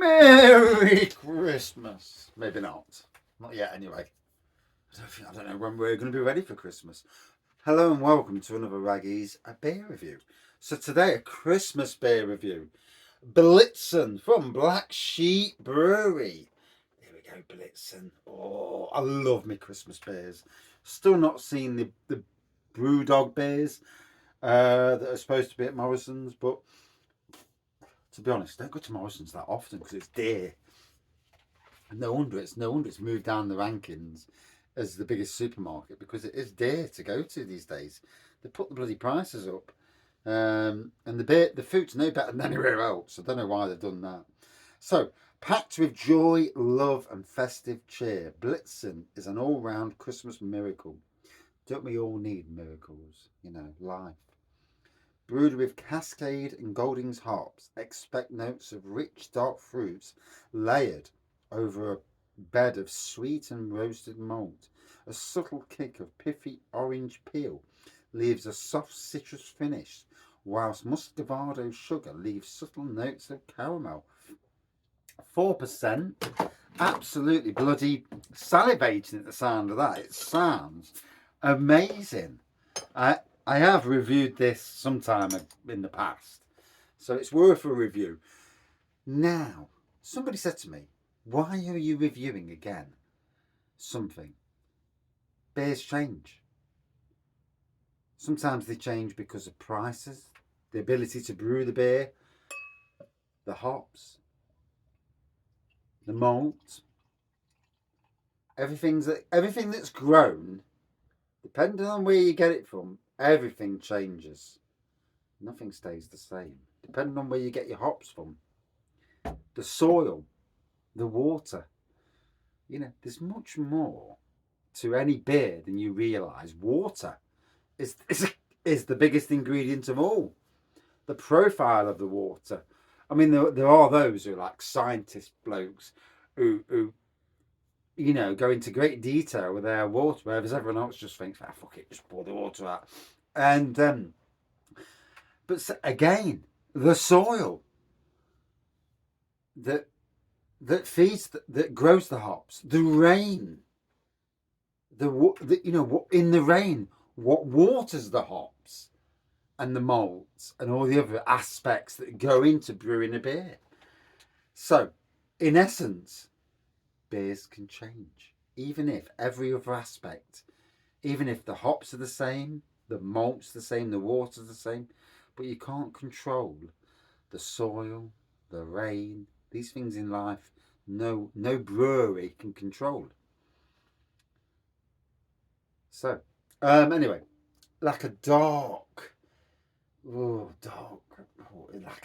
Merry Christmas. Maybe not. Not yet, anyway. I don't know when we're going to be ready for Christmas. Hello and welcome to another Raggy's beer review. So today, a Christmas beer review. Blitzen from Black Sheep Brewery. Here we go, Blitzen. Oh, I love me Christmas beers. Still not seen the Brewdog beers that are supposed to be at Morrisons, but to be honest, I don't go to Morrisons that often because it's dear. And no wonder it's moved down the rankings as the biggest supermarket, because it is dear to go to these days. They put the bloody prices up, and the food's no better than anywhere else. I don't know why they've done that. So, packed with joy, love, and festive cheer, Blitzen is an all-round Christmas miracle. Don't we all need miracles? You know, life. Brewed with Cascade and Goldings hops, expect notes of rich dark fruits layered over a bed of sweet and roasted malt. A subtle kick of pithy orange peel leaves a soft citrus finish, whilst muscovado sugar leaves subtle notes of caramel. 4%. Absolutely bloody salivating at the sound of that. It sounds amazing. I have reviewed this sometime in the past, so it's worth a review. Now, somebody said to me, why are you reviewing again something? Beers change. Sometimes they change because of prices, the ability to brew the beer, the hops, the malt, everything that's grown, depending on where you get it from, everything changes. Nothing stays the same. Depending on where you get your hops from, the soil, the water. You know, there's much more to any beer than you realise. Water is the biggest ingredient of all. The profile of the water. I mean, there are those who are like scientist blokes who you know, go into great detail with their water, whereas everyone else just thinks, ah, fuck it, just pour the water out. And but again, the soil that feeds, that grows the hops, the rain, the you know, in the rain, what waters the hops and the malts and all the other aspects that go into brewing a beer. So, in essence, beers can change, even if every other aspect, even if the hops are the same, the malt's the same, the water's the same, but you can't control the soil, the rain, these things in life. No brewery can control. So, anyway, like a dark, like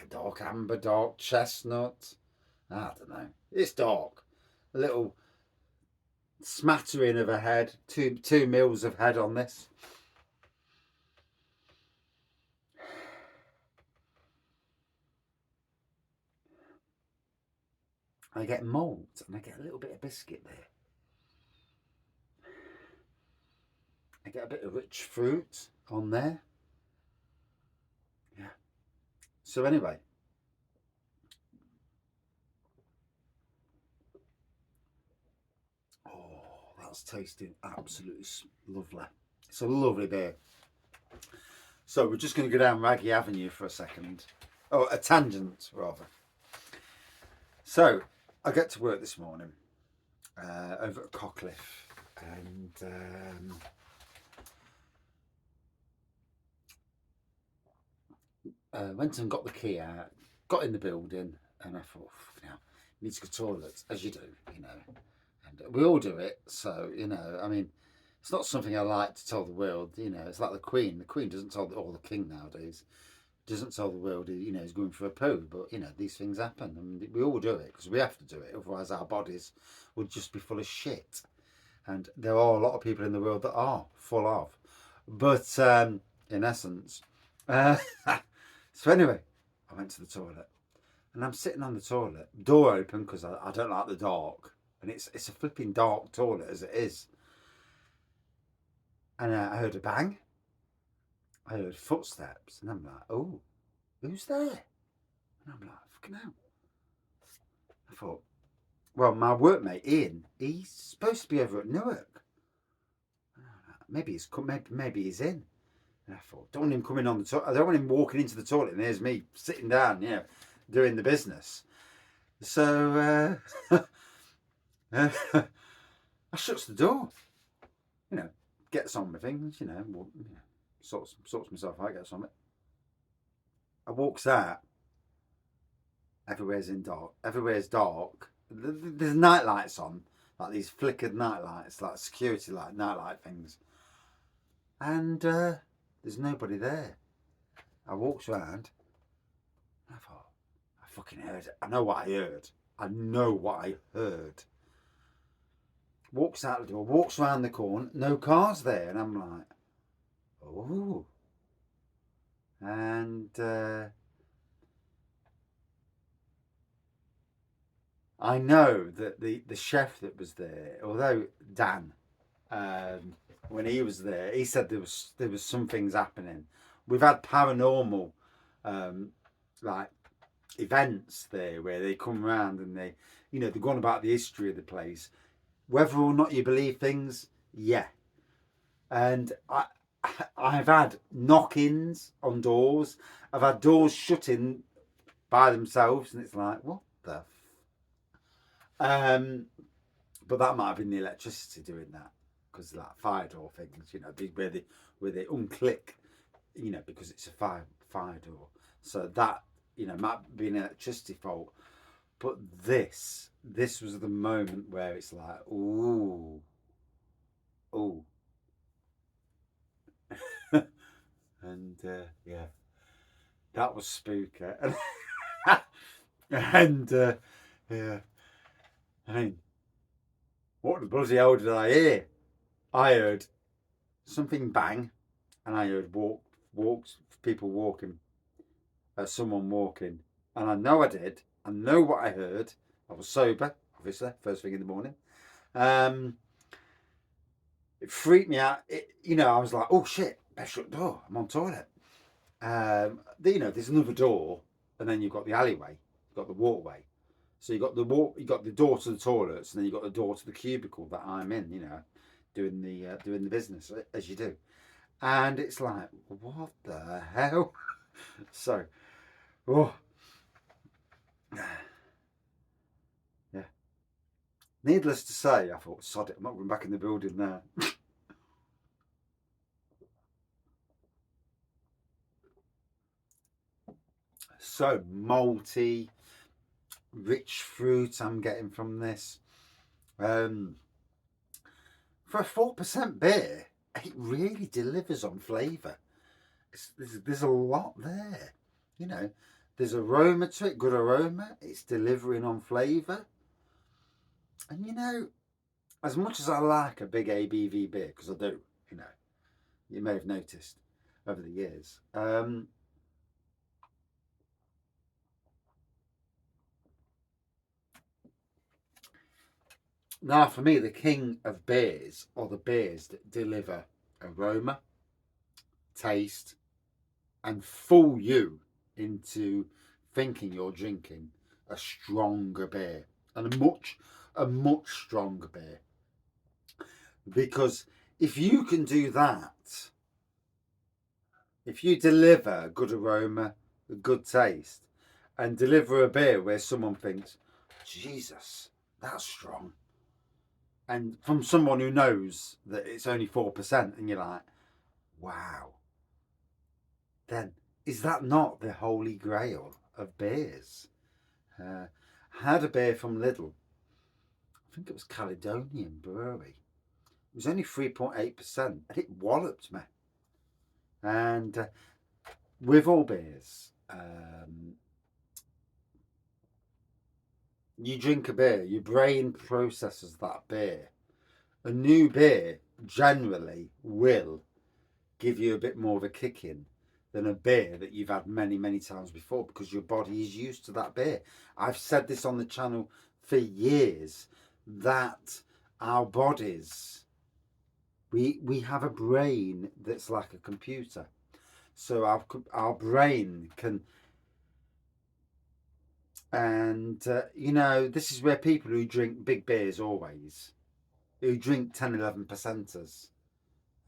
a dark amber, dark chestnut. I don't know. It's dark. A little smattering of a head. Two mils of head on this. I get malt and I get a little bit of biscuit there. I get a bit of rich fruit on there. Yeah. So anyway. Oh, that's tasting absolutely lovely. It's a lovely beer. So we're just going to go down Raggy Avenue for a second. Oh, a tangent, rather. So, I get to work this morning over at Cockcliffe, and went and got the key out, got in the building, and I thought, you know, need to go to the toilet, as you do, you know. And we all do it, so, you know, I mean, it's not something I like to tell the world, you know. It's like the Queen. The Queen doesn't tell the king nowadays doesn't tell the world, you know, he's going for a poo, but, you know, these things happen, and we all do it because we have to do it, otherwise our bodies would just be full of shit. And there are a lot of people in the world that are full of, but in essence, so anyway, I went to the toilet, and I'm sitting on the toilet, door open because I don't like the dark, and it's a flipping dark toilet as it is, and I heard a bang. I heard footsteps, and I'm like, oh, who's there? And I'm like, fucking hell. thought, well, my workmate Ian, he's supposed to be over at Newark. Maybe he's in. And I thought, don't want him coming on the toilet. I don't want him walking into the toilet and there's me sitting down, doing the business. So I shuts the door. Gets on with things. Sorts myself out, gets on it. I walks out. Everywhere's dark. There's night lights on, like these flickered night lights, like security light, night light things. And there's nobody there. I walks around. I thought, I fucking heard it. I know what I heard. Walks out the door, walks around the corner, no cars there, and I'm like, oh. And I know that the chef that was there, although Dan, when he was there, he said there was some things happening. We've had paranormal like events there where they come around and they're going about the history of the place. Whether or not you believe things, yeah. And I've had knock-ins on doors. I've had doors shutting by themselves, and it's like, what the? But that might have been the electricity doing that, because like fire door things, where they unclick, because it's a fire door. So that might be an electricity fault. But this was the moment where it's like, ooh. And yeah, that was spooky. And yeah, I mean, what the bloody hell did I hear? I heard something bang, and I heard people walking, someone walking, and I know I did. I know what I heard. I was sober, obviously, first thing in the morning. It freaked me out. I was like, oh shit, better shut the door. I'm on toilet. There's another door, and then you've got the alleyway, you've got the walkway. So you got the door to the toilets, and then you got the door to the cubicle that I'm in. Doing the business as you do, and it's like, what the hell? So, oh, yeah. Needless to say, I thought, sod it, I'm not going back in the building now. So malty, rich fruit I'm getting from this. For a 4% beer, it really delivers on flavour. There's a lot there. There's aroma to it, good aroma. It's delivering on flavour. And as much as I like a big ABV beer, because I do, you may have noticed over the years. Now, for me, the king of beers are the beers that deliver aroma, taste, and fool you into thinking you're drinking a stronger beer, and a much stronger beer. Because if you can do that, if you deliver a good aroma, a good taste, and deliver a beer where someone thinks, Jesus, that's strong, and from someone who knows that it's only 4%, and you're like, wow, then is that not the holy grail of beers? I had a beer from Lidl. I think it was Caledonian Brewery. It was only 3.8%, and it walloped me. And with all beers, you drink a beer, your brain processes that beer. A new beer generally will give you a bit more of a kick in than a beer that you've had many, many times before, because your body is used to that beer. I've said this on the channel for years, that our bodies, we have a brain that's like a computer. So our brain can And, you know, this is where people who drink big beers always, who drink 10, 11 percenters.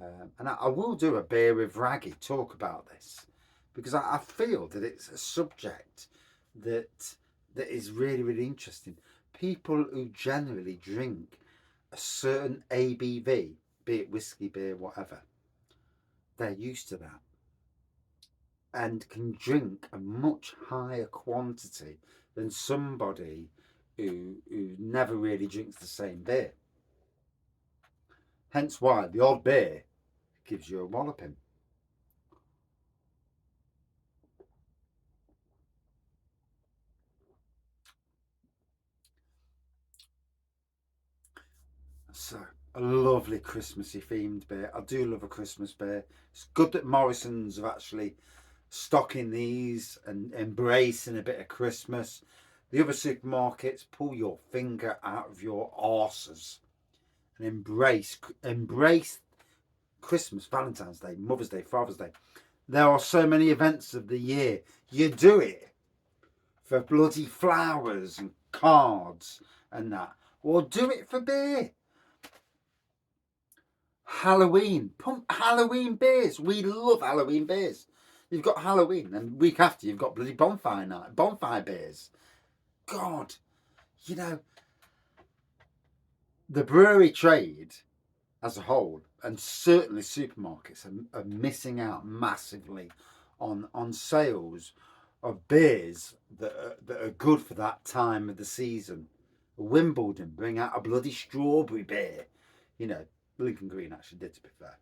And I will do a beer with Raggy talk about this because I feel that it's a subject that is really, really interesting. People who generally drink a certain ABV, be it whiskey, beer, whatever, they're used to that and can drink a much higher quantity than somebody who never really drinks the same beer. Hence why the odd beer gives you a walloping. So, a lovely Christmassy themed beer. I do love a Christmas beer. It's good that Morrisons are actually stocking these and embracing a bit of Christmas. The other supermarkets, pull your finger out of your arses and embrace Christmas, Valentine's Day, Mother's Day, Father's Day. There are so many events of the year. You do it for bloody flowers and cards and that. Or do it for beer. Halloween. Pump Halloween beers. We love Halloween beers. You've got Halloween, and week after you've got bloody bonfire night, bonfire beers. God, you know, the brewery trade as a whole, and certainly supermarkets, are missing out massively on sales of beers that are good for that time of the season. Wimbledon bring out a bloody strawberry beer. You know, Lincoln Green actually did, to be fair.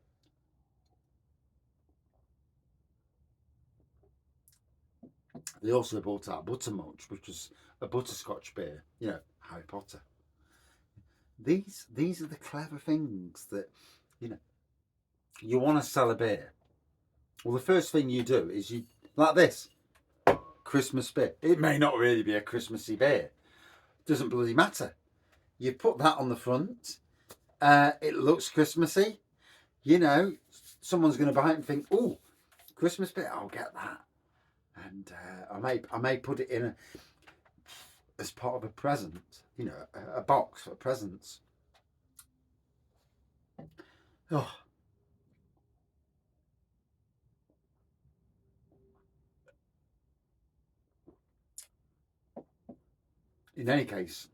They also brought out Buttermilk, which was a butterscotch beer. You know, Harry Potter. These are the clever things that, you know, you want to sell a beer. Well, the first thing you do is you, like this, Christmas beer. It may not really be a Christmassy beer. Doesn't bloody matter. You put that on the front. It looks Christmassy. You know, someone's going to buy it and think, "Oh, Christmas beer. I'll get that." And I may put it in as part of a present. You know, a box for presents. Oh, in any case,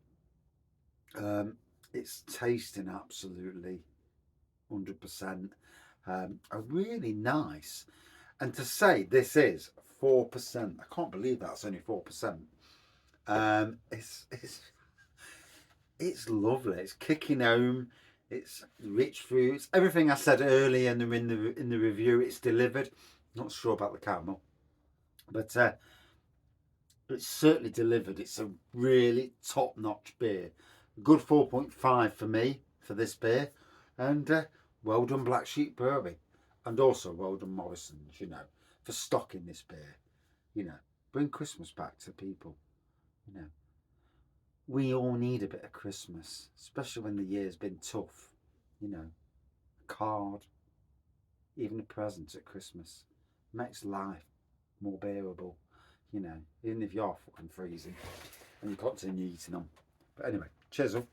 it's tasting absolutely 100%. A really nice, and to say this is 4%, I can't believe that's only 4%. It's lovely. It's kicking home. It's rich fruits. Everything I said earlier in the review, it's delivered. Not sure about the caramel, but it's certainly delivered. It's a really top notch beer. Good 4.5 for me for this beer, and well done Black Sheep Brewery, and also well done Morrisons. You know, for stocking this beer. You know, bring Christmas back to people. You know, we all need a bit of Christmas, especially when the year's been tough. You know, a card, even a present at Christmas makes life more bearable. You know, even if you're fucking freezing and you continue eating them. But anyway, cheers up.